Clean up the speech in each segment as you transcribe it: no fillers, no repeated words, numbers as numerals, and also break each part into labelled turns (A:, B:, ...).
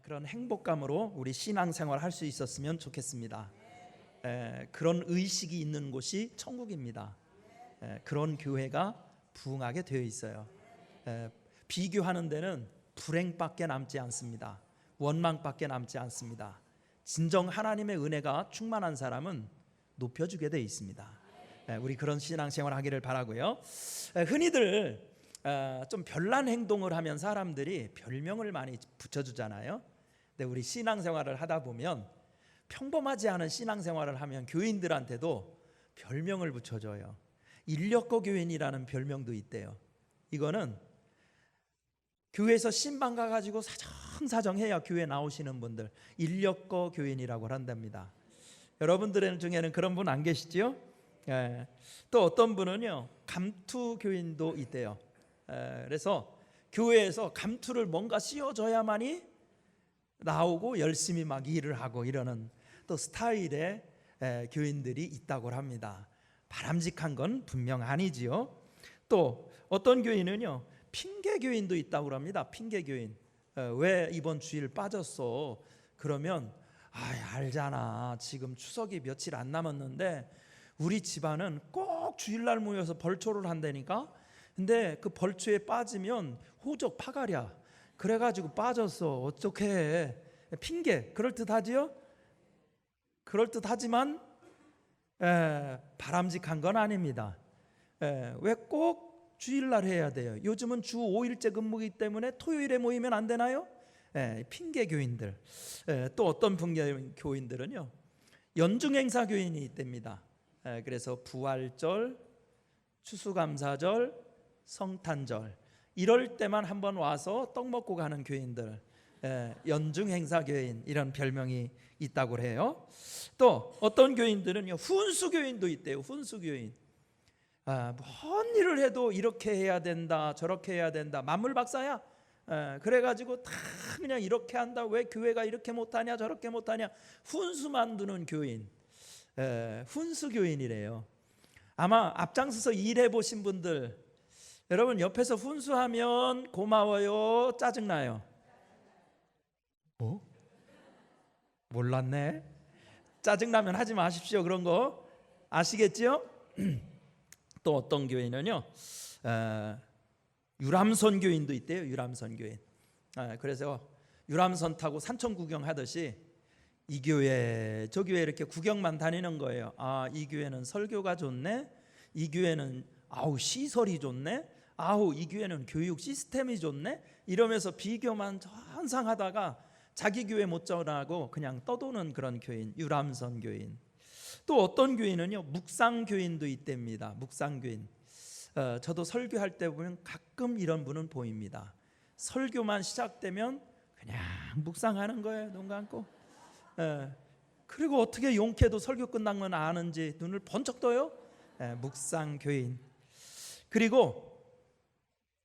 A: 그런 행복감으로 우리 신앙생활 할 수 있었으면 좋겠습니다. 그런 의식이 있는 곳이 천국입니다. 그런 교회가 부흥하게 되어 있어요. 비교하는 데는 불행밖에 남지 않습니다. 원망밖에 남지 않습니다. 진정 하나님의 은혜가 충만한 사람은 높여주게 되어 있습니다. 우리 그런 신앙생활 하기를 바라고요. 흔히들 좀 별난 행동을 하면 사람들이 별명을 많이 붙여주잖아요. 근데 우리 신앙생활을 하다 보면 평범하지 않은 신앙생활을 하면 교인들한테도 별명을 붙여줘요. 인력거 교인이라는 별명도 있대요. 이거는 교회에서 신방 가가지고 사정사정해야 교회 나오시는 분들 인력거 교인이라고 한답니다. 여러분들 중에는 그런 분 안 계시죠? 또 어떤 분은요 감투 교인도 있대요. 그래서 교회에서 감투를 뭔가 씌워줘야만이 나오고 열심히 막 일을 하고 이러는 또 스타일의 교인들이 있다고 합니다. 바람직한 건 분명 아니지요. 또 어떤 교인은요 핑계 교인도 있다고 합니다. 핑계 교인. 왜 이번 주일 빠졌어? 그러면 알잖아. 지금 추석이 며칠 안 남았는데 우리 집안은 꼭 주일날 모여서 벌초를 한다니까. 근데 그 벌초에 빠지면 호적 파갈이야. 그래가지고 빠졌어. 어떻게 핑계. 그럴듯하지요? 그럴듯하지만 바람직한 건 아닙니다. 왜 꼭 주일날 해야 돼요? 요즘은 주 5일째 근무이기 때문에 토요일에 모이면 안 되나요? 핑계 교인들. 또 어떤 교인들은요 연중행사 교인이 있답니다. 그래서 부활절, 추수감사절, 성탄절 이럴 때만 한번 와서 떡 먹고 가는 교인들, 연중행사 교인 이런 별명이 있다고 해요. 또 어떤 교인들은요 훈수 교인도 있대요. 훈수 교인. 뭔 일을 해도 이렇게 해야 된다 저렇게 해야 된다. 만물 박사야. 그래가지고 다 그냥 이렇게 한다. 왜 교회가 이렇게 못하냐 저렇게 못하냐. 훈수 만드는 교인, 훈수 교인이래요. 아마 앞장서서 일해 보신 분들, 여러분 옆에서 훈수하면 고마워요 짜증나요? 몰랐네. 짜증나면 하지 마십시오. 그런 거 아시겠죠? 또 어떤 교인은요 유람선 교인도 있대요. 유람선 교인. 그래서 유람선 타고 산천 구경하듯이 이 교회 저 교회 이렇게 구경만 다니는 거예요. 이 교회는 설교가 좋네. 이 교회는 시설이 좋네. 이 교회는 교육 시스템이 좋네. 이러면서 비교만 항상 하다가 자기 교회 못 전하고 그냥 떠도는 그런 교인, 유람선 교인. 또 어떤 교인은요 묵상 교인도 있답니다. 묵상 교인. 저도 설교할 때 보면 가끔 이런 분은 보입니다. 설교만 시작되면 그냥 묵상하는 거예요. 눈 감고. 그리고 어떻게 용케도 설교 끝나면 아는지 눈을 번쩍 떠요. 묵상 교인. 그리고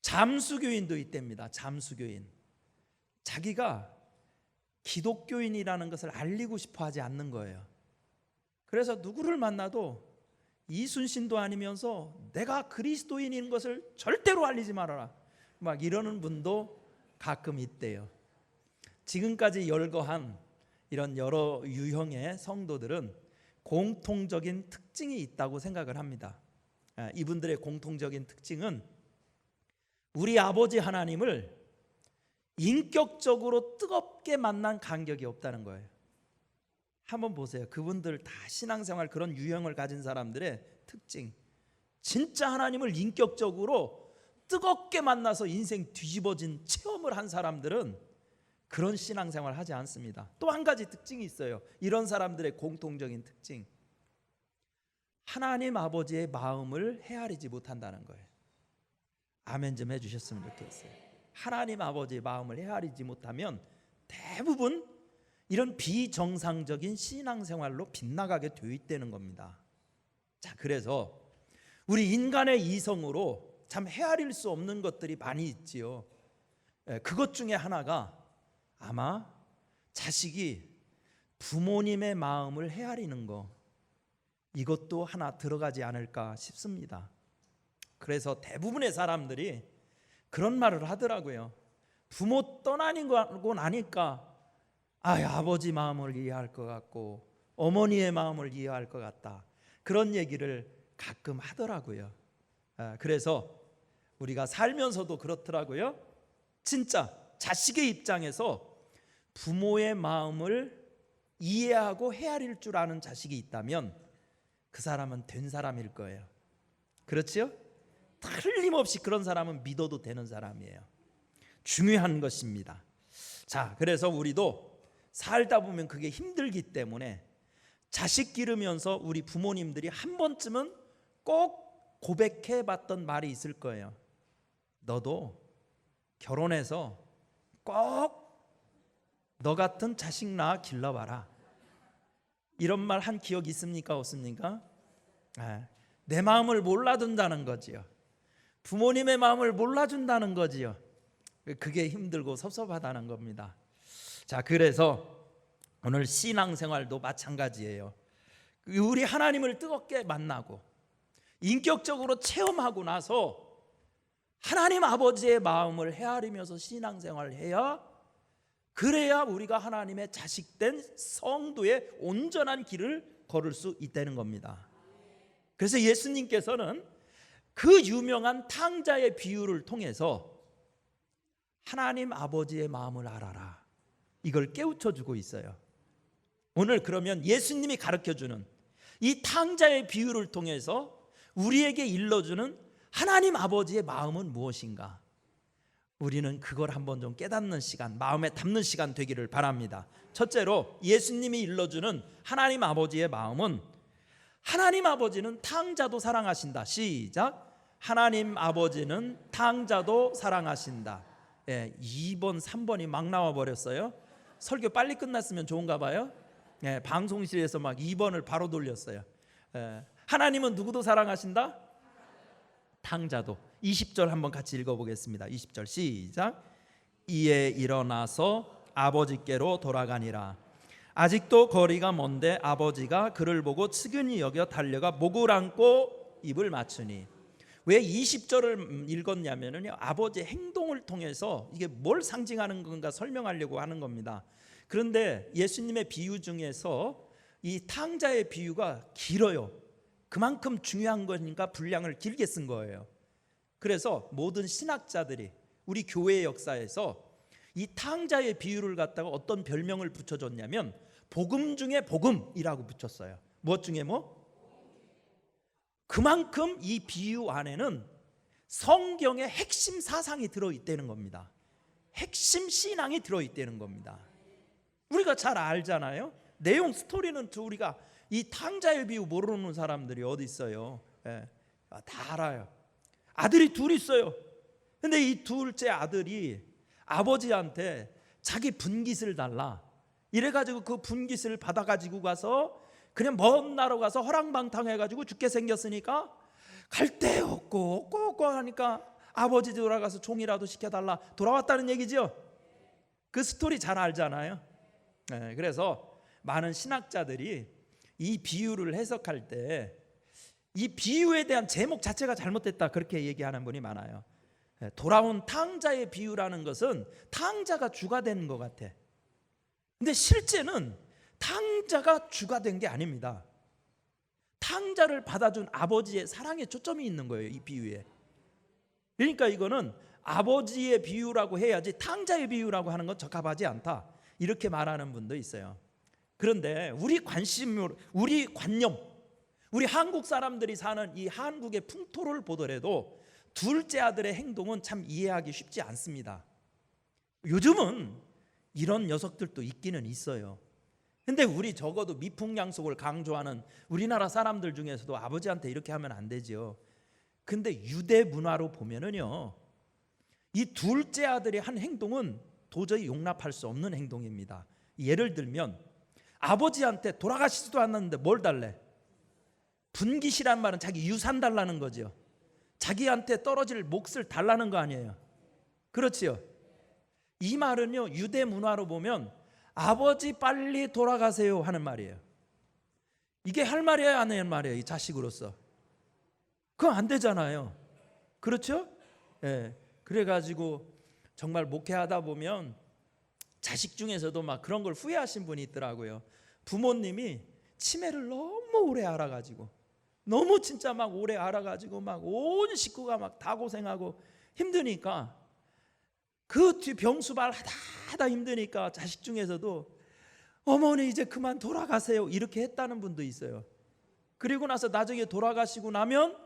A: 잠수 교인도 있답니다. 잠수 교인. 자기가 기독교인이라는 것을 알리고 싶어 하지 않는 거예요. 그래서 누구를 만나도 이순신도 아니면서 내가 그리스도인인 것을 절대로 알리지 말아라 막 이러는 분도 가끔 있대요. 지금까지 열거한 이런 여러 유형의 성도들은 공통적인 특징이 있다고 생각을 합니다. 이분들의 공통적인 특징은 우리 아버지 하나님을 인격적으로 뜨겁게 만난 간격이 없다는 거예요. 한번 보세요. 그분들 다 신앙생활 그런 유형을 가진 사람들의 특징. 진짜 하나님을 인격적으로 뜨겁게 만나서 인생 뒤집어진 체험을 한 사람들은 그런 신앙생활 하지 않습니다. 또 한 가지 특징이 있어요. 이런 사람들의 공통적인 특징. 하나님 아버지의 마음을 헤아리지 못한다는 거예요. 아멘 좀 해주셨으면 좋겠어요. 하나님 아버지의 마음을 헤아리지 못하면 대부분 이런 비정상적인 신앙생활로 빗나가게 되어 있다는 겁니다. 자, 그래서 우리 인간의 이성으로 참 헤아릴 수 없는 것들이 많이 있지요. 그것 중에 하나가 아마 자식이 부모님의 마음을 헤아리는 거, 이것도 하나 들어가지 않을까 싶습니다. 그래서 대부분의 사람들이 그런 말을 하더라고요. 부모 떠나고 나니까 아버지 마음을 이해할 것 같고 어머니의 마음을 이해할 것 같다. 그런 얘기를 가끔 하더라고요. 그래서 우리가 살면서도 그렇더라고요. 진짜 자식의 입장에서 부모의 마음을 이해하고 헤아릴 줄 아는 자식이 있다면 그 사람은 된 사람일 거예요. 그렇죠? 틀림없이 그런 사람은 믿어도 되는 사람이에요. 중요한 것입니다. 자, 그래서 우리도 살다 보면 그게 힘들기 때문에 자식 기르면서 우리 부모님들이 한 번쯤은 꼭 고백해 봤던 말이 있을 거예요. 너도 결혼해서 꼭 너 같은 자식 낳아 길러봐라. 이런 말 한 기억 있습니까? 없습니까? 내 마음을 몰라준다는 거지요. 부모님의 마음을 몰라준다는 거지요. 그게 힘들고 섭섭하다는 겁니다. 자, 그래서 오늘 신앙생활도 마찬가지예요. 우리 하나님을 뜨겁게 만나고 인격적으로 체험하고 나서 하나님 아버지의 마음을 헤아리면서 신앙생활을 해야, 그래야 우리가 하나님의 자식된 성도의 온전한 길을 걸을 수 있다는 겁니다. 그래서 예수님께서는 그 유명한 탕자의 비유를 통해서 하나님 아버지의 마음을 알아라, 이걸 깨우쳐 주고 있어요. 오늘 그러면 예수님이 가르쳐주는 이 탕자의 비유를 통해서 우리에게 일러주는 하나님 아버지의 마음은 무엇인가? 우리는 그걸 한번 좀 깨닫는 시간, 마음에 담는 시간 되기를 바랍니다. 첫째로 예수님이 일러주는 하나님 아버지의 마음은, 하나님 아버지는 탕자도 사랑하신다. 시작. 하나님 아버지는 탕자도 사랑하신다. 2번 3번이 막 나와 버렸어요. 설교 빨리 끝났으면 좋은가 봐요. 방송실에서 막 2번을 바로 돌렸어요. 하나님은 누구도 사랑하신다? 탕자도. 20절 한번 같이 읽어보겠습니다. 20절 시작. 이에 일어나서 아버지께로 돌아가니라. 아직도 거리가 먼데 아버지가 그를 보고 측은히 여겨 달려가 목을 안고 입을 맞추니. 왜 20절을 읽었냐면요, 아버지의 행동을 통해서 이게 뭘 상징하는 건가 설명하려고 하는 겁니다. 그런데 예수님의 비유 중에서 이 탕자의 비유가 길어요. 그만큼 중요한 거니까 분량을 길게 쓴 거예요. 그래서 모든 신학자들이 우리 교회의 역사에서 이 탕자의 비유를 갖다가 어떤 별명을 붙여줬냐면 복음 중에 복음이라고 붙였어요. 무엇 중에 뭐? 그만큼 이 비유 안에는 성경의 핵심 사상이 들어있다는 겁니다. 핵심 신앙이 들어있다는 겁니다. 우리가 잘 알잖아요. 내용 스토리는 우리가 이 탕자의 비유 모르는 사람들이 어디 있어요? 다 알아요. 아들이 둘 있어요. 근데 이 둘째 아들이 아버지한테 자기 분깃을 달라. 이래가지고 그 분깃을 받아가지고 가서 그냥 먼 나라로 가서 허랑방탕해가지고 죽게 생겼으니까 갈 데 없고 하니까 아버지 돌아가서 종이라도 시켜달라 돌아왔다는 얘기죠. 그 스토리 잘 알잖아요. 그래서 많은 신학자들이 이 비유를 해석할 때 이 비유에 대한 제목 자체가 잘못됐다 그렇게 얘기하는 분이 많아요. 돌아온 탕자의 비유라는 것은 탕자가 주가 된 것 같아. 근데 실제는 탕자가 주가 된 게 아닙니다. 탕자를 받아준 아버지의 사랑에 초점이 있는 거예요, 이 비유에. 그러니까 이거는 아버지의 비유라고 해야지 탕자의 비유라고 하는 건 적합하지 않다, 이렇게 말하는 분도 있어요. 그런데 우리 관심, 우리 관념, 우리 한국 사람들이 사는 이 한국의 풍토를 보더라도 둘째 아들의 행동은 참 이해하기 쉽지 않습니다. 요즘은 이런 녀석들도 있기는 있어요. 근데 우리 적어도 미풍양속을 강조하는 우리나라 사람들 중에서도 아버지한테 이렇게 하면 안 되죠. 근데 유대 문화로 보면은요, 이 둘째 아들의 한 행동은 도저히 용납할 수 없는 행동입니다. 예를 들면 아버지한테 돌아가시지도 않았는데 뭘 달래? 분깃이란 말은 자기 유산 달라는 거죠. 자기한테 떨어질 몫을 달라는 거 아니에요. 그렇지요. 이 말은요, 유대 문화로 보면 아버지 빨리 돌아가세요 하는 말이에요. 이게 할 말이에요, 안 하는 말이에요? 이 자식으로서 그건 안 되잖아요. 그렇죠? 그래가지고 정말 목회하다 보면 자식 중에서도 막 그런 걸 후회하신 분이 있더라고요. 부모님이 치매를 너무 오래 알아가지고, 너무 진짜 막 오래 알아가지고 막 온 식구가 막 다 고생하고 힘드니까, 그 뒤 병수발 하다 힘드니까 자식 중에서도 어머니 이제 그만 돌아가세요 이렇게 했다는 분도 있어요. 그리고 나서 나중에 돌아가시고 나면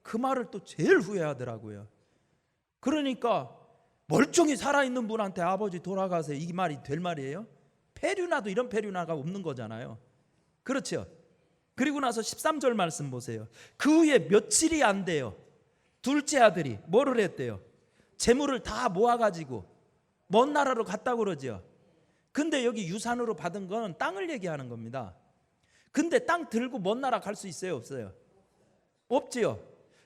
A: 그 말을 또 제일 후회하더라고요. 그러니까 멀쩡히 살아있는 분한테 아버지 돌아가세요 이 말이 될 말이에요? 폐륜화도 이런 폐륜화가 없는 거잖아요. 그렇죠? 그리고 나서 13절 말씀 보세요. 그 후에 며칠이 안 돼요. 둘째 아들이 뭐를 했대요? 재물을 다 모아가지고 먼 나라로 갔다고 그러죠. 근데 여기 유산으로 받은 건 땅을 얘기하는 겁니다. 근데 땅 들고 먼 나라 갈 수 있어요? 없어요? 없지요.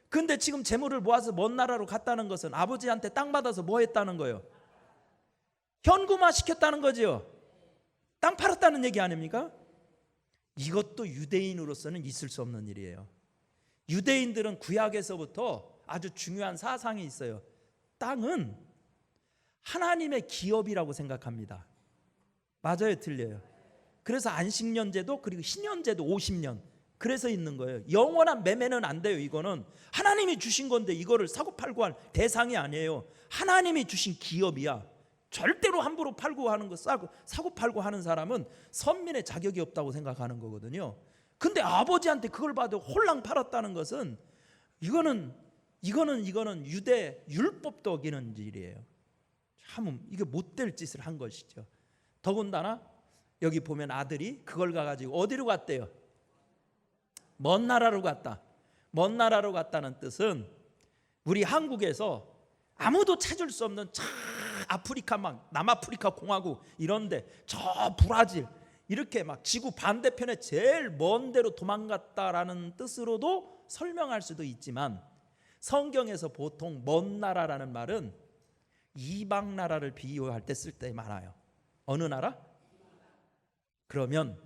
A: 근데 지금 재물을 모아서 먼 나라로 갔다는 것은 아버지한테 땅 받아서 뭐 했다는 거예요? 현금화 시켰다는 거지요. 땅 팔았다는 얘기 아닙니까? 이것도 유대인으로서는 있을 수 없는 일이에요. 유대인들은 구약에서부터 아주 중요한 사상이 있어요. 땅은 하나님의 기업이라고 생각합니다. 맞아요, 틀려요? 그래서 안식년제도 그리고 신년제도 50년 그래서 있는 거예요. 영원한 매매는 안 돼요. 이거는 하나님이 주신 건데 이거를 사고팔고 할 대상이 아니에요. 하나님이 주신 기업이야. 절대로 함부로 팔고 하는 거 사고팔고 하는 사람은 선민의 자격이 없다고 생각하는 거거든요. 근데 아버지한테 그걸 받아 홀랑 팔았다는 것은 이거는 유대 율법도 어기는 일이에요. 참 이게 못될 짓을 한 것이죠. 더군다나 여기 보면 아들이 그걸 가지고 어디로 갔대요? 먼 나라로 갔다. 먼 나라로 갔다는 뜻은 우리 한국에서 아무도 찾을 수 없는 저 아프리카 막 남아프리카 공화국 이런데 저 브라질 이렇게 막 지구 반대편에 제일 먼 데로 도망갔다라는 뜻으로도 설명할 수도 있지만, 성경에서 보통 먼 나라라는 말은 이방 나라를 비유할 때 쓸 때 많아요. 어느 나라? 그러면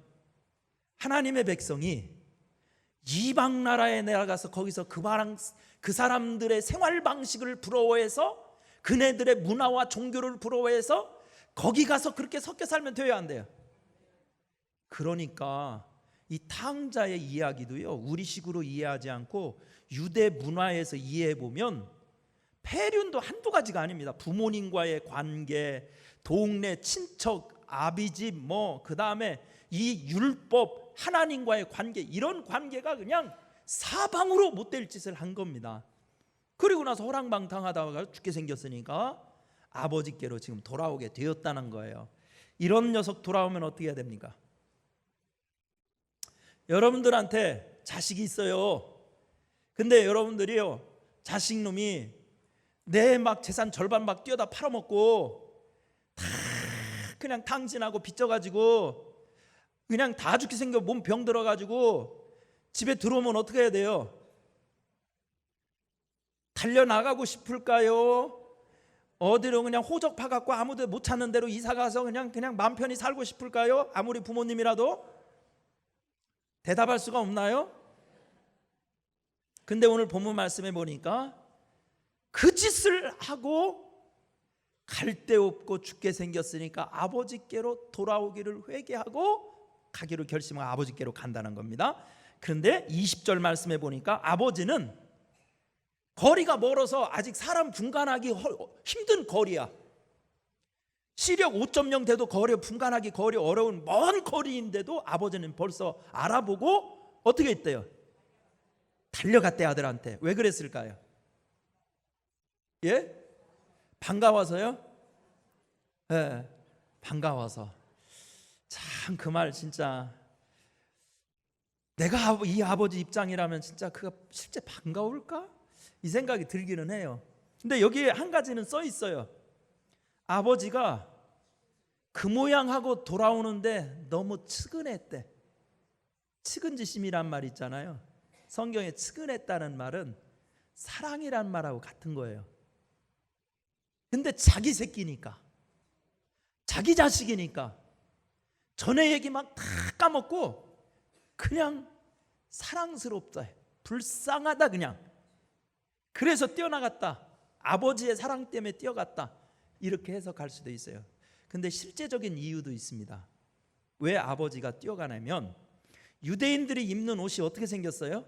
A: 하나님의 백성이 이방 나라에 내려가서 거기서 그 사람들의 생활 방식을 부러워해서 그네들의 문화와 종교를 부러워해서 거기 가서 그렇게 섞여 살면 돼요, 안 돼요? 그러니까 이 탕자의 이야기도요, 우리식으로 이해하지 않고 유대 문화에서 이해해 보면 폐륜도 한두 가지가 아닙니다. 부모님과의 관계, 동네 친척, 아비집 그 다음에 이 율법, 하나님과의 관계, 이런 관계가 그냥 사방으로 못될 짓을 한 겁니다. 그리고 나서 호랑방탕하다가 죽게 생겼으니까 아버지께로 지금 돌아오게 되었다는 거예요. 이런 녀석 돌아오면 어떻게 해야 됩니까? 여러분들한테 자식이 있어요. 근데 여러분들이요, 자식놈이 내 막 재산 절반 막 뛰어다 팔아먹고 다 그냥 탕진하고 빚져가지고 그냥 다 죽게 생겨 몸 병 들어가지고 집에 들어오면 어떻게 해야 돼요? 달려나가고 싶을까요? 어디로 그냥 호적파 갖고 아무도 못 찾는 대로 이사가서 그냥 마음 편히 살고 싶을까요? 아무리 부모님이라도 대답할 수가 없나요? 근데 오늘 본문 말씀에 보니까 그 짓을 하고 갈 데 없고 죽게 생겼으니까 아버지께로 돌아오기를 회개하고 가기로 결심하고 아버지께로 간다는 겁니다. 그런데 20절 말씀에 보니까 아버지는 거리가 멀어서 아직 사람 분간하기 힘든 거리야. 시력 5.0 돼도 분간하기 어려운 먼 거리인데도 아버지는 벌써 알아보고 어떻게 했대요? 달려갔대, 아들한테. 왜 그랬을까요? 예? 반가워서요? 예, 반가워서. 참 그 말 진짜, 내가 이 아버지 입장이라면 진짜 그가 실제 반가울까? 이 생각이 들기는 해요. 근데 여기에 한 가지는 써 있어요. 아버지가 그 모양하고 돌아오는데 너무 측은했대. 측은지심이란 말 있잖아요. 성경에 측은했다는 말은 사랑이란 말하고 같은 거예요. 근데 자기 새끼니까, 자기 자식이니까 전에 얘기 막 다 까먹고 그냥 사랑스럽다, 불쌍하다, 그냥 그래서 뛰어나갔다, 아버지의 사랑 때문에 뛰어갔다, 이렇게 해석할 수도 있어요. 근데 실제적인 이유도 있습니다. 왜 아버지가 뛰어가냐면 유대인들이 입는 옷이 어떻게 생겼어요?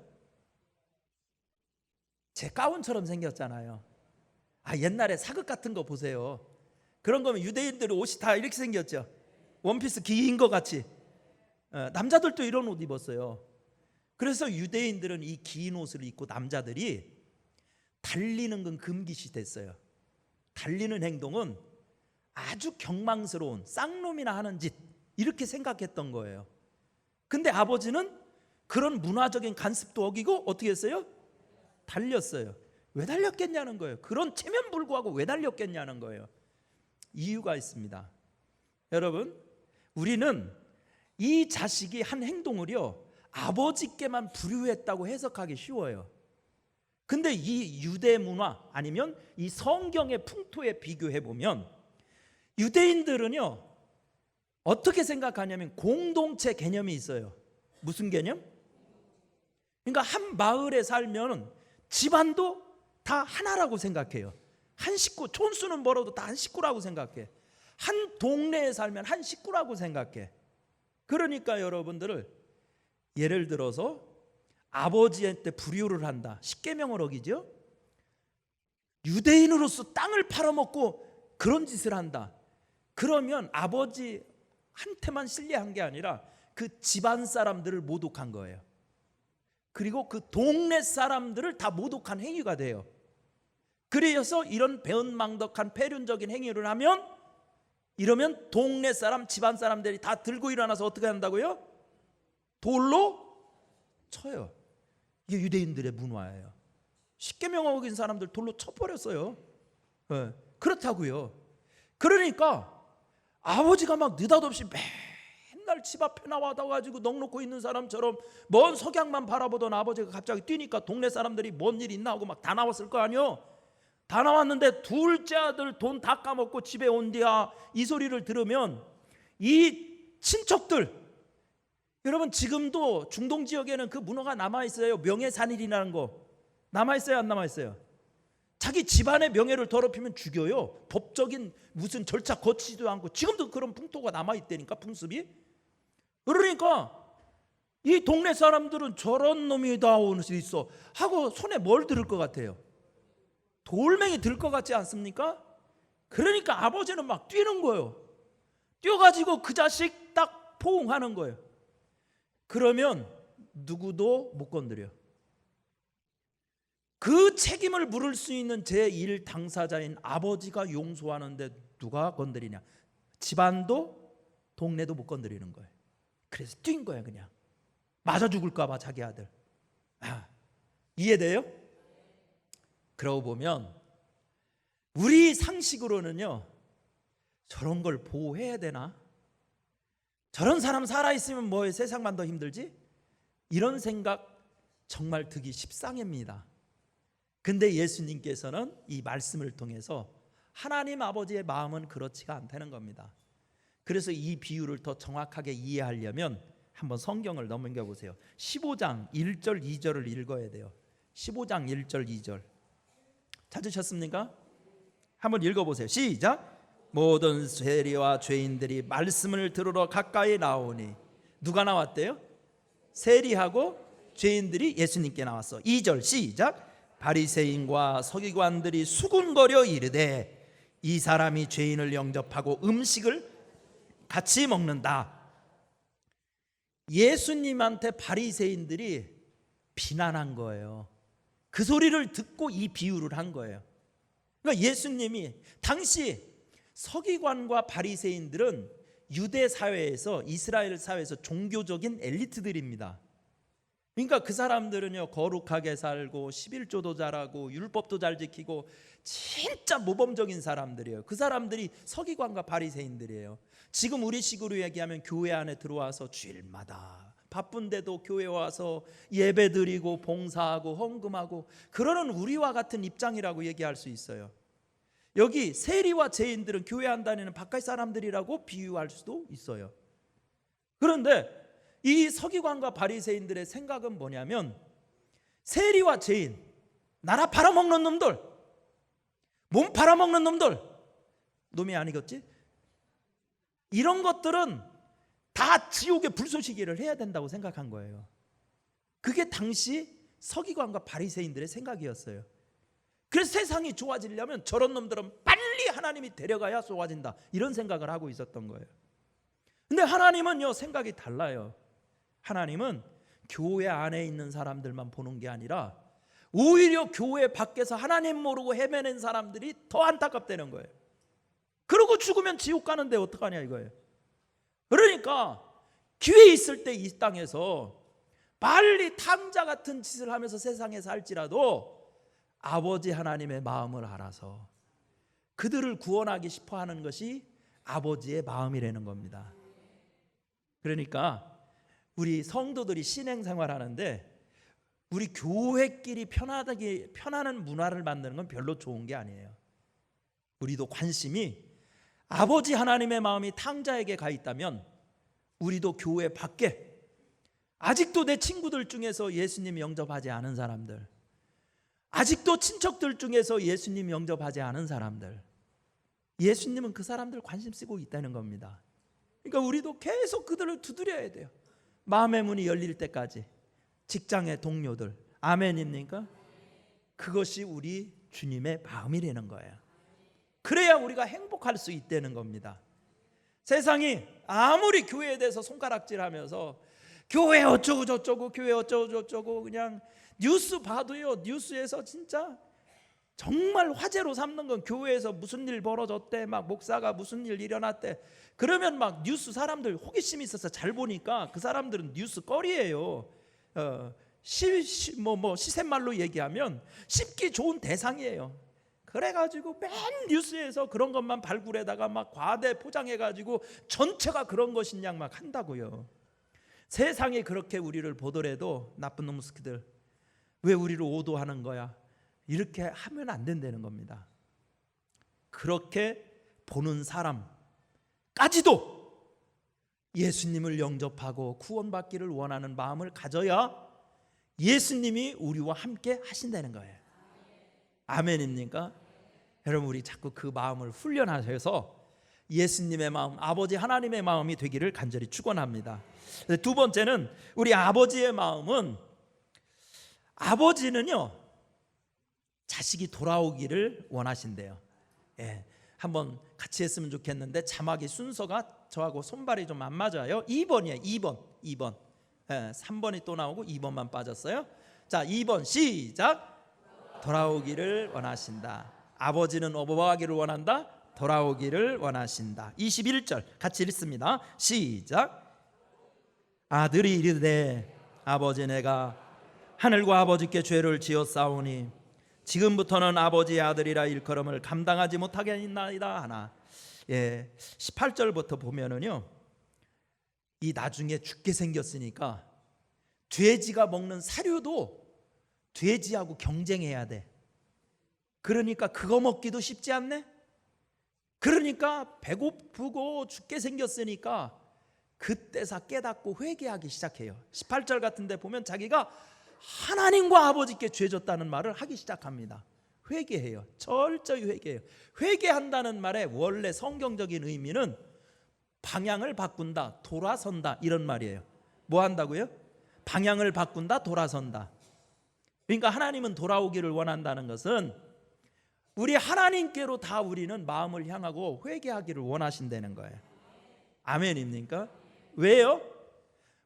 A: 제 가운처럼 생겼잖아요. 옛날에 사극 같은 거 보세요. 그런 거면 유대인들의 옷이 다 이렇게 생겼죠. 원피스 긴 거 같이. 남자들도 이런 옷 입었어요. 그래서 유대인들은 이 긴 옷을 입고 남자들이 달리는 건 금기시 됐어요. 달리는 행동은 아주 경망스러운 쌍놈이나 하는 짓, 이렇게 생각했던 거예요. 근데 아버지는 그런 문화적인 관습도 어기고 어떻게 했어요? 달렸어요. 왜 달렸겠냐는 거예요. 그런 체면 불구하고 왜 달렸겠냐는 거예요. 이유가 있습니다. 여러분, 우리는 이 자식이 한 행동을요 아버지께만 불효했다고 해석하기 쉬워요. 근데 이 유대 문화 아니면 이 성경의 풍토에 비교해 보면 유대인들은요 어떻게 생각하냐면 공동체 개념이 있어요. 무슨 개념? 그러니까 한 마을에 살면 집안도 다 하나라고 생각해요. 한 식구, 촌수는 멀어도 다 한 식구라고 생각해. 한 동네에 살면 한 식구라고 생각해. 그러니까 여러분들을 예를 들어서 아버지한테 불효를 한다, 십계명을 어기죠. 유대인으로서 땅을 팔아먹고 그런 짓을 한다. 그러면 아버지한테만 신뢰한 게 아니라 그 집안 사람들을 모독한 거예요. 그리고 그 동네 사람들을 다 모독한 행위가 돼요. 그래서 이런 배은망덕한 폐륜적인 행위를 하면 이러면 동네 사람, 집안 사람들이 다 들고 일어나서 어떻게 한다고요? 돌로 쳐요. 이게 유대인들의 문화예요. 십계명 어긴 사람들 돌로 쳐버렸어요. 그렇다고요. 그러니까 아버지가 막 느닷없이 맨날 집 앞에 나와가지고 넋놓고 있는 사람처럼 먼 석양만 바라보던 아버지가 갑자기 뛰니까 동네 사람들이 뭔 일 있나 하고 막 다 나왔을 거 아니요. 다 나왔는데 둘째 아들 돈 다 까먹고 집에 온디야 이 소리를 들으면 이 친척들, 여러분 지금도 중동 지역에는 그 문화가 남아있어요. 명예산일이라는 거 남아있어요, 안 남아있어요? 자기 집안의 명예를 더럽히면 죽여요. 법적인 무슨 절차 거치지도 않고 지금도 그런 풍토가 남아있다니까, 풍습이. 그러니까 이 동네 사람들은 저런 놈이 다 올 수 있어 하고 손에 뭘 들을 것 같아요? 돌멩이 들 것 같지 않습니까? 그러니까 아버지는 막 뛰는 거예요. 뛰어가지고 그 자식 딱 포옹하는 거예요. 그러면 누구도 못 건드려. 그 책임을 물을 수 있는 제1 당사자인 아버지가 용서하는데 누가 건드리냐? 집안도 동네도 못 건드리는 거예요. 그래서 뛴 거예요. 그냥 맞아 죽을까 봐 자기 아들. 이해돼요? 그러고 보면 우리 상식으로는요 저런 걸 보호해야 되나? 저런 사람 살아있으면 뭐 세상만 더 힘들지? 이런 생각 정말 듣기 십상입니다. 근데 예수님께서는 이 말씀을 통해서 하나님 아버지의 마음은 그렇지가 않다는 겁니다. 그래서 이 비유를 더 정확하게 이해하려면 한번 성경을 넘겨보세요. 15장 1절 2절을 읽어야 돼요. 15장 1절 2절 찾으셨습니까? 한번 읽어보세요. 시작. 모든 세리와 죄인들이 말씀을 들으러 가까이 나오니. 누가 나왔대요? 세리하고 죄인들이 예수님께 나왔어. 2절 시작. 바리새인과 서기관들이 수군거려 이르되 이 사람이 죄인을 영접하고 음식을 같이 먹는다. 예수님한테 바리새인들이 비난한 거예요. 그 소리를 듣고 이 비유를 한 거예요. 그러니까 예수님이 당시 서기관과 바리새인들은 유대 사회에서, 이스라엘 사회에서 종교적인 엘리트들입니다. 그러니까 그 사람들은요 거룩하게 살고 11조도 잘하고 율법도 잘 지키고 진짜 모범적인 사람들이에요. 그 사람들이 서기관과 바리새인들이에요. 지금 우리식으로 얘기하면 교회 안에 들어와서 주일마다 바쁜데도 교회 와서 예배드리고 봉사하고 헌금하고 그러는 우리와 같은 입장이라고 얘기할 수 있어요. 여기 세리와 죄인들은 교회 안 다니는 바깥 사람들이라고 비유할 수도 있어요. 그런데 이 서기관과 바리새인들의 생각은 뭐냐면 세리와 죄인, 나라 팔아먹는 놈들, 몸 팔아먹는 놈들, 놈이 아니겠지? 이런 것들은 다 지옥의 불쏘시개를 해야 된다고 생각한 거예요. 그게 당시 서기관과 바리새인들의 생각이었어요. 그래서 세상이 좋아지려면 저런 놈들은 빨리 하나님이 데려가야 좋아진다, 이런 생각을 하고 있었던 거예요. 근데 하나님은요, 생각이 달라요. 하나님은 교회 안에 있는 사람들만 보는 게 아니라 오히려 교회 밖에서 하나님 모르고 헤매는 사람들이 더 안타깝다는 거예요. 그러고 죽으면 지옥 가는데 어떡하냐 이거예요. 그러니까 기회 있을 때 이 땅에서 빨리 탕자 같은 짓을 하면서 세상에 살지라도 아버지 하나님의 마음을 알아서 그들을 구원하기 싶어 하는 것이 아버지의 마음이라는 겁니다. 그러니까 우리 성도들이 신앙생활하는데 우리 교회끼리 편안한 문화를 만드는 건 별로 좋은 게 아니에요. 우리도 관심이 아버지 하나님의 마음이 탕자에게 가 있다면 우리도 교회 밖에 아직도 내 친구들 중에서 예수님 영접하지 않은 사람들, 아직도 친척들 중에서 예수님 영접하지 않은 사람들, 예수님은 그 사람들 관심 쓰고 있다는 겁니다. 그러니까 우리도 계속 그들을 두드려야 돼요. 마음의 문이 열릴 때까지. 직장의 동료들, 아멘입니까? 그것이 우리 주님의 마음이라는 거예요. 그래야 우리가 행복할 수 있다는 겁니다. 세상이 아무리 교회에 대해서 손가락질하면서 교회 어쩌고 저쩌고, 교회 어쩌고 저쩌고, 그냥 뉴스 봐도요, 뉴스에서 진짜 정말 화제로 삼는 건 교회에서 무슨 일 벌어졌대, 막 목사가 무슨 일 일어났대. 그러면 막 뉴스 사람들 호기심이 있어서 잘 보니까 그 사람들은 뉴스 거리예요. 시샘말로 얘기하면 씹기 좋은 대상이에요. 그래가지고 맨 뉴스에서 그런 것만 발굴해다가 막 과대 포장해가지고 전체가 그런 것인 양 막 한다고요. 세상이 그렇게 우리를 보더라도 나쁜 놈스키들 왜 우리를 오도하는 거야? 이렇게 하면 안 된다는 겁니다. 그렇게 보는 사람까지도 예수님을 영접하고 구원받기를 원하는 마음을 가져야 예수님이 우리와 함께 하신다는 거예요. 아멘입니까? 여러분, 우리 자꾸 그 마음을 훈련하셔서 예수님의 마음, 아버지 하나님의 마음이 되기를 간절히 축원합니다. 두 번째는 우리 아버지의 마음은, 아버지는요 자식이 돌아오기를 원하신대요. 한번 같이 했으면 좋겠는데 자막이 순서가 저하고 손발이 좀 안 맞아요. 2번이에요. 2번. 3번이 또 나오고 2번만 빠졌어요. 자, 2번 시작. 돌아오기를 원하신다. 아버지는 오버하기를 원한다. 돌아오기를 원하신다. 21절 같이 읽습니다. 시작. 아들이 이르되 아버지, 내가 하늘과 아버지께 죄를 지었사오니 지금부터는 아버지의 아들이라 일컬음을 감당하지 못하겠나이다 하나. 18절부터 보면은요, 이 나중에 죽게 생겼으니까 돼지가 먹는 사료도 돼지하고 경쟁해야 돼. 그러니까 그거 먹기도 쉽지 않네. 그러니까 배고프고 죽게 생겼으니까 그때서 깨닫고 회개하기 시작해요. 18절 같은 데 보면 자기가 하나님과 아버지께 죄 졌다는 말을 하기 시작합니다. 회개해요. 철저히 회개해요. 회개한다는 말의 원래 성경적인 의미는 방향을 바꾼다, 돌아선다, 이런 말이에요. 뭐 한다고요? 방향을 바꾼다, 돌아선다. 그러니까 하나님은 돌아오기를 원한다는 것은 우리 하나님께로 다 우리는 마음을 향하고 회개하기를 원하신다는 거예요. 아멘입니까? 왜요?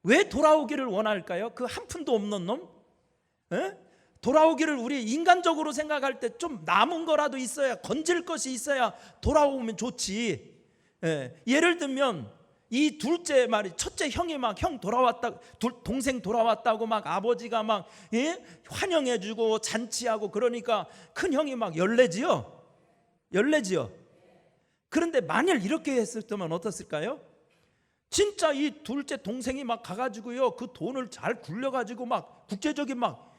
A: 왜 돌아오기를 원할까요? 그 한 푼도 없는 놈? 돌아오기를 우리 인간적으로 생각할 때 좀 남은 거라도 있어야, 건질 것이 있어야 돌아오면 좋지. 예를 들면 이 둘째 말이, 첫째 형이 막 형 돌아왔다, 동생 돌아왔다고 막 아버지가 막 환영해주고 잔치하고 그러니까 큰 형이 막 열내지요. 그런데 만일 이렇게 했었다면 어떻을까요? 진짜 이 둘째 동생이 막 가가지고요, 그 돈을 잘 굴려가지고 막 국제적인 막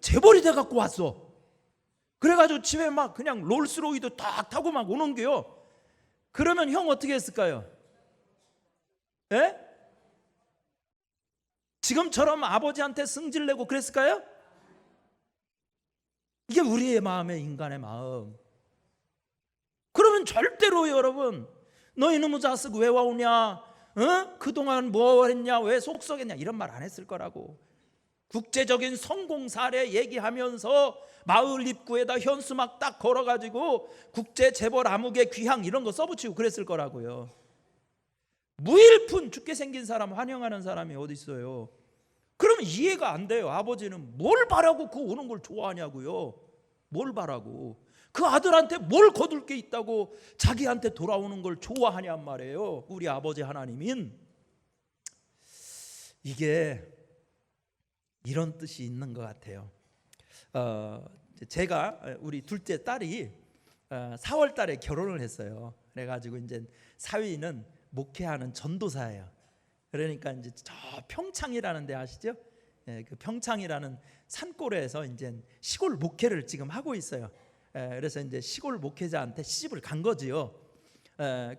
A: 재벌이 돼갖고 왔어. 그래가지고 집에 막 그냥 롤스로이드 딱 타고 막 오는 게요. 그러면 형 어떻게 했을까요? 지금처럼 아버지한테 승질내고 그랬을까요? 이게 우리의 마음의 인간의 마음. 그러면 절대로 여러분, 너 이놈의 자식 왜 와오냐? 그동안 뭐 했냐? 왜 속썩했냐? 이런 말 안 했을 거라고. 국제적인 성공 사례 얘기하면서 마을 입구에다 현수막 딱 걸어가지고 국제 재벌 암흑의 귀향 이런 거 써붙이고 그랬을 거라고요. 무일푼 죽게 생긴 사람 환영하는 사람이 어디 있어요? 그러면 이해가 안 돼요. 아버지는 뭘 바라고 그 오는 걸 좋아하냐고요. 뭘 바라고? 그 아들한테 뭘 거둘 게 있다고 자기한테 돌아오는 걸 좋아하냔 말이에요. 우리 아버지 하나님은. 이게 이런 뜻이 있는 것 같아요. 제가 우리 둘째 딸이 4월 달에 결혼을 했어요. 그래가지고 이제 사위는 목회하는 전도사예요. 그러니까 이제 저 평창이라는 데 아시죠? 그 평창이라는 산골에서 이제 시골 목회를 지금 하고 있어요. 그래서 이제 시골 목회자한테 시집을 간 거지요.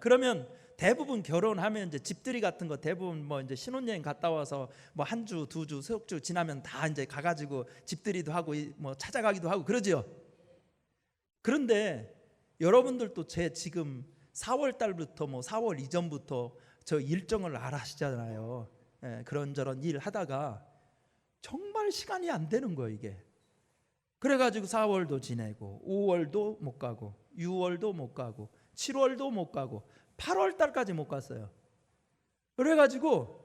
A: 그러면 대부분 결혼하면 이제 집들이 같은 거 대부분 뭐 이제 신혼여행 갔다 와서 뭐 한 주, 두 주, 석 주 지나면 다 이제 가가지고 집들이도 하고 뭐 찾아가기도 하고 그러지요. 그런데 여러분들도 제 지금 4월 달부터 뭐 4월 이전부터 저 일정을 알아시잖아요. 그런저런 일 하다가 정말 시간이 안 되는 거예요 이게. 그래가지고 4월도 지내고 5월도 못 가고 6월도 못 가고 7월도 못 가고 8월 달까지 못 갔어요. 그래가지고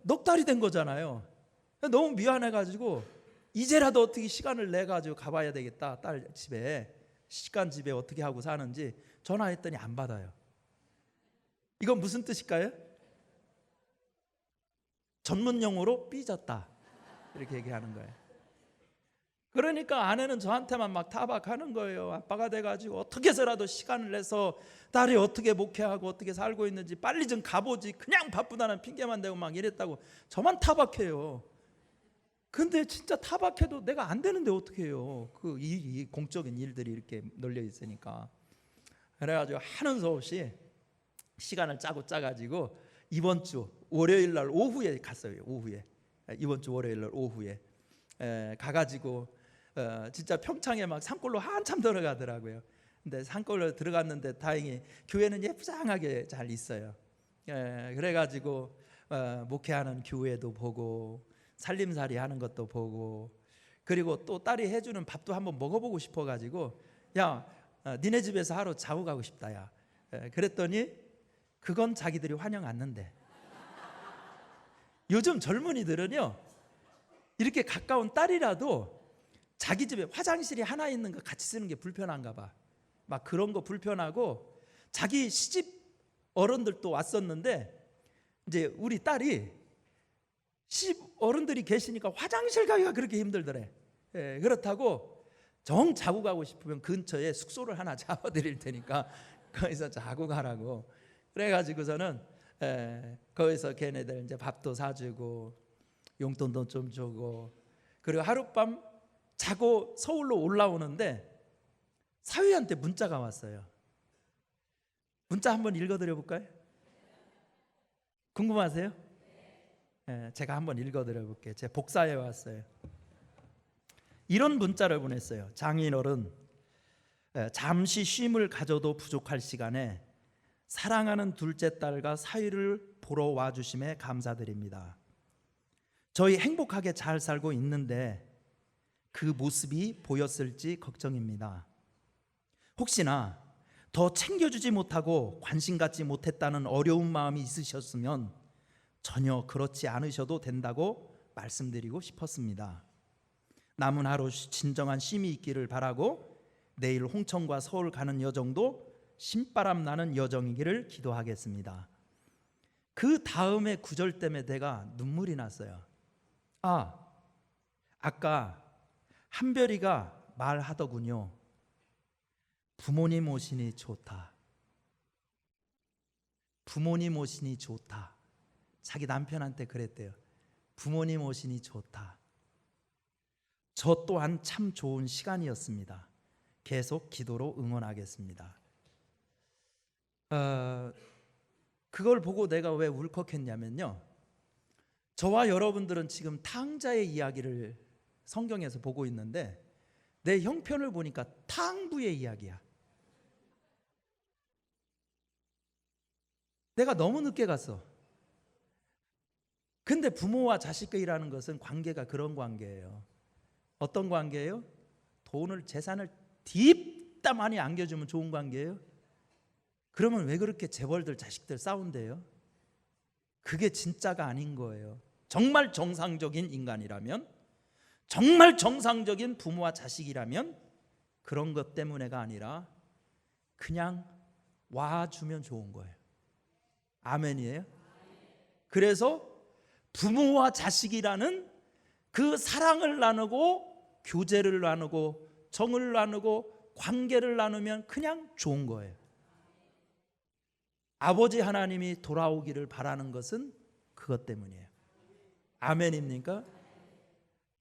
A: 넉 달이 된 거잖아요. 너무 미안해가지고 이제라도 어떻게 시간을 내가지고 가봐야 되겠다. 딸 집에 시간 집에 어떻게 하고 사는지 전화했더니 안 받아요. 이건 무슨 뜻일까요? 전문 용어로 삐졌다 이렇게 얘기하는 거예요. 그러니까 아내는 저한테만 막 타박하는 거예요. 아빠가 돼가지고 어떻게 해서라도 시간을 내서 딸이 어떻게 목회하고 어떻게 살고 있는지 빨리 좀 가보지, 그냥 바쁘다는 핑계만 대고 막 이랬다고 저만 타박해요. 근데 진짜 타박해도 내가 안 되는데 어떻게 해요? 그 이 공적인 일들이 이렇게 널려 있으니까. 그래가지고 하는 수 없이 시간을 짜가지고 이번 주 월요일 날 오후에 갔어요. 오후에 이번 주 월요일 날 오후에 가가지고 진짜 평창에 막 산골로 한참 들어가더라고요. 근데 산골로 들어갔는데 다행히 교회는 예쁘장하게 잘 있어요. 그래가지고 목회하는 교회도 보고 살림살이 하는 것도 보고, 그리고 또 딸이 해주는 밥도 한번 먹어보고 싶어가지고 야 니네 집에서 하루 자고 가고 싶다 야. 그랬더니 그건 자기들이 환영 안 한대. 요즘 젊은이들은요 이렇게 가까운 딸이라도 자기 집에 화장실이 하나 있는 거 같이 쓰는 게 불편한가 봐. 막 그런 거 불편하고, 자기 시집 어른들도 왔었는데 이제 우리 딸이 시집 어른들이 계시니까 화장실 가기가 그렇게 힘들더래. 그렇다고 정 자고 가고 싶으면 근처에 숙소를 하나 잡아드릴 테니까 거기서 자고 가라고. 그래가지고서는 거기서 걔네들 이제 밥도 사주고 용돈도 좀 주고, 그리고 하룻밤 자고 서울로 올라오는데 사위한테 문자가 왔어요. 문자 한번 읽어드려 볼까요? 궁금하세요? 제가 한번 읽어드려 볼게요. 제 복사해 왔어요. 이런 문자를 보냈어요. 장인어른, 잠시 쉼을 가져도 부족할 시간에 사랑하는 둘째 딸과 사위를 보러 와주심에 감사드립니다. 저희 행복하게 잘 살고 있는데 그 모습이 보였을지 걱정입니다. 혹시나 더 챙겨주지 못하고 관심 갖지 못했다는 어려운 마음이 있으셨으면 전혀 그렇지 않으셔도 된다고 말씀드리고 싶었습니다. 남은 하루 진정한 쉼이 있기를 바라고 내일 홍천과 서울 가는 여정도 신바람 나는 여정이기를 기도하겠습니다. 그 다음에 구절 때문에 내가 눈물이 났어요. 아까 한별이가 말하더군요. 부모님 오시니 좋다. 부모님 오시니 좋다. 자기 남편한테 그랬대요. 부모님 오시니 좋다. 저 또한 참 좋은 시간이었습니다. 계속 기도로 응원하겠습니다. 그걸 보고 내가 왜 울컥했냐면요, 저와 여러분들은 지금 탕자의 이야기를 성경에서 보고 있는데 내 형편을 보니까 탕부의 이야기야. 내가 너무 늦게 갔어. 근데 부모와 자식이라는 것은 관계가 그런 관계예요. 어떤 관계예요? 돈을, 재산을 딥다 많이 안겨주면 좋은 관계예요? 그러면 왜 그렇게 재벌들 자식들 싸운대요? 그게 진짜가 아닌 거예요. 정말 정상적인 인간이라면, 정말 정상적인 부모와 자식이라면 그런 것 때문에가 아니라 그냥 와주면 좋은 거예요. 아멘이에요? 그래서 부모와 자식이라는 그 사랑을 나누고 교제를 나누고 정을 나누고 관계를 나누면 그냥 좋은 거예요. 아버지 하나님이 돌아오기를 바라는 것은 그것 때문이에요. 아멘입니까?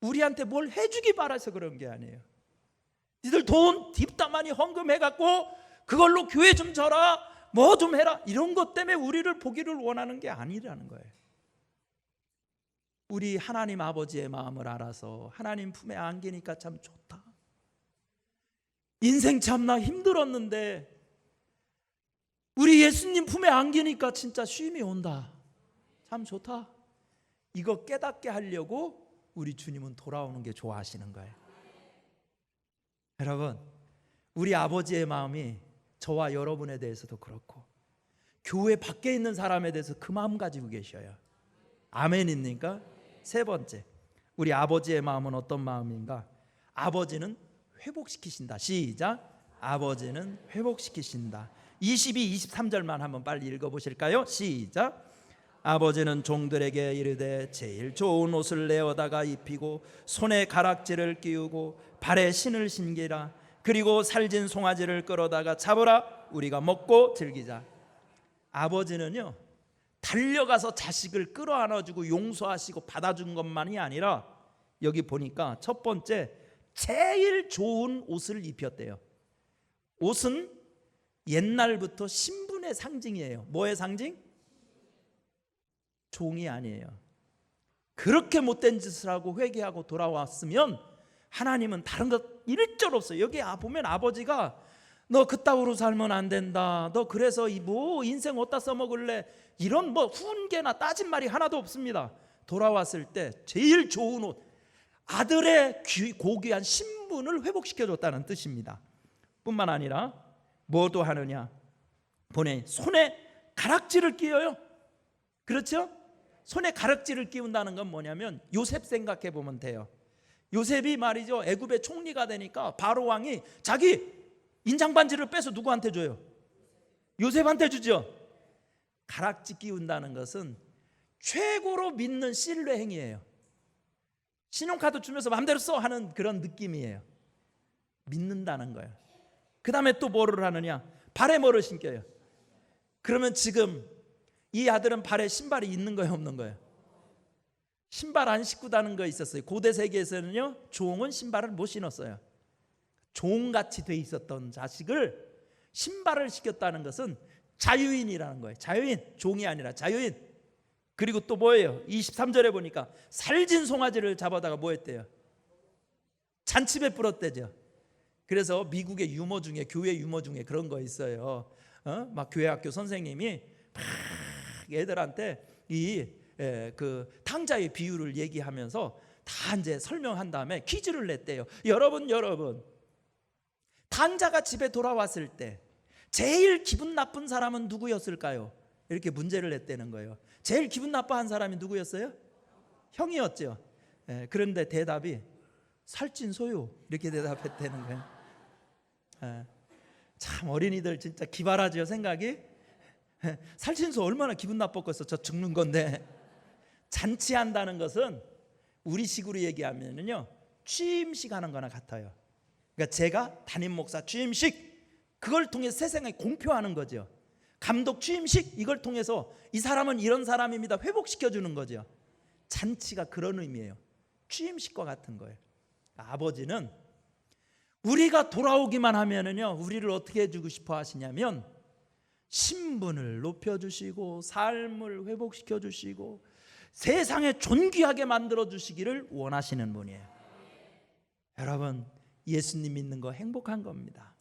A: 우리한테 뭘 해주기 바라서 그런 게 아니에요. 니들 돈 딥다만이 헌금해갖고 그걸로 교회 좀 져라, 뭐 좀 해라, 이런 것 때문에 우리를 보기를 원하는 게 아니라는 거예요. 우리 하나님 아버지의 마음을 알아서 하나님 품에 안기니까 참 좋다. 인생 참나 힘들었는데 우리 예수님 품에 안기니까 진짜 쉼이 온다. 참 좋다. 이거 깨닫게 하려고 우리 주님은 돌아오는 게 좋아하시는 거예요. 여러분, 우리 아버지의 마음이 저와 여러분에 대해서도 그렇고 교회 밖에 있는 사람에 대해서 그 마음 가지고 계셔요. 아멘입니까? 세 번째, 우리 아버지의 마음은 어떤 마음인가? 아버지는 회복시키신다. 시작. 아버지는 회복시키신다. 22, 23절만 한번 빨리 읽어보실까요? 시작. 아버지는 종들에게 이르되 제일 좋은 옷을 내어다가 입히고 손에 가락지를 끼우고 발에 신을 신기라. 그리고 살진 송아지를 끌어다가 잡으라. 우리가 먹고 즐기자. 아버지는요, 달려가서 자식을 끌어안아주고 용서하시고 받아준 것만이 아니라 여기 보니까 첫 번째, 제일 좋은 옷을 입혔대요. 옷은 옛날부터 신분의 상징이에요. 뭐의 상징? 종이 아니에요. 그렇게 못된 짓을 하고 회개하고 돌아왔으면 하나님은 다른 것 일절 없어요. 여기 보면 아버지가 너 그따위로 살면 안 된다, 너 그래서 뭐 인생 어디다 써먹을래, 이런 뭐 훈계나 따진 말이 하나도 없습니다. 돌아왔을 때 제일 좋은 옷, 아들의 고귀한 신분을 회복시켜줬다는 뜻입니다. 뿐만 아니라 뭐도 하느냐, 보내 손에 가락지를 끼워요. 그렇죠? 손에 가락지를 끼운다는 건 뭐냐면 요셉 생각해 보면 돼요. 요셉이 말이죠, 애굽의 총리가 되니까 바로 왕이 자기 인장 반지를 빼서 누구한테 줘요? 요셉한테 주죠. 가락지 끼운다는 것은 최고로 믿는 신뢰 행위예요. 신용카드 주면서 마음대로 써 하는 그런 느낌이에요. 믿는다는 거예요. 그 다음에 또 뭐를 하느냐, 발에 뭐를 신겨요. 그러면 지금 이 아들은 발에 신발이 있는 거예요, 없는 거예요? 신발 안 신고 다는 거 있었어요. 고대 세계에서는요, 종은 신발을 못 신었어요. 종같이 돼 있었던 자식을 신발을 시켰다는 것은 자유인이라는 거예요. 자유인, 종이 아니라 자유인. 그리고 또 뭐예요? 23절에 보니까 살진 송아지를 잡아다가 뭐 했대요? 잔치 베풀었대죠. 그래서 미국의 유머 중에, 교회 유머 중에 그런 거 있어요. 막 교회 학교 선생님이 막 애들한테 그 탕자의 비유를 얘기하면서 다 이제 설명한 다음에 퀴즈를 냈대요. 여러분, 탕자가 집에 돌아왔을 때 제일 기분 나쁜 사람은 누구였을까요? 이렇게 문제를 냈다는 거예요. 제일 기분 나빠한 사람이 누구였어요? 형이었죠. 그런데 대답이 살찐 소요, 이렇게 대답했다는 거예요. 참 어린이들 진짜 기발하죠, 생각이. 살찐 소 얼마나 기분 나빴겠어. 저 죽는 건데. 잔치한다는 것은 우리식으로 얘기하면요, 취임식 하는 거나 같아요. 그러니까 제가 담임 목사 취임식, 그걸 통해서 세상에 공표하는 거죠. 감독 취임식, 이걸 통해서 이 사람은 이런 사람입니다 회복시켜주는 거죠. 잔치가 그런 의미예요. 취임식과 같은 거예요. 아버지는 우리가 돌아오기만 하면은요, 우리를 어떻게 해주고 싶어 하시냐면 신분을 높여주시고 삶을 회복시켜주시고 세상에 존귀하게 만들어주시기를 원하시는 분이에요. 여러분, 예수님 믿는 거 행복한 겁니다.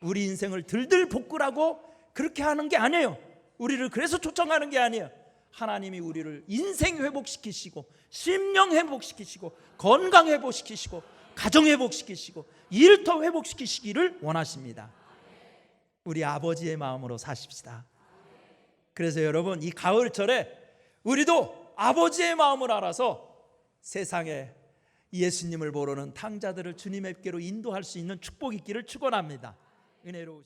A: 우리 인생을 들들 볶으라고 그렇게 하는 게 아니에요. 우리를 그래서 초청하는 게 아니에요. 하나님이 우리를 인생 회복시키시고 심령 회복시키시고 건강 회복시키시고 가정 회복시키시고 일터 회복시키시기를 원하십니다. 우리 아버지의 마음으로 사십시다. 그래서 여러분, 이 가을철에 우리도 아버지의 마음을 알아서 세상에 예수님을 모르는 탕자들을 주님께로 인도할 수 있는 축복이 있기를 축원합니다. 은혜로우시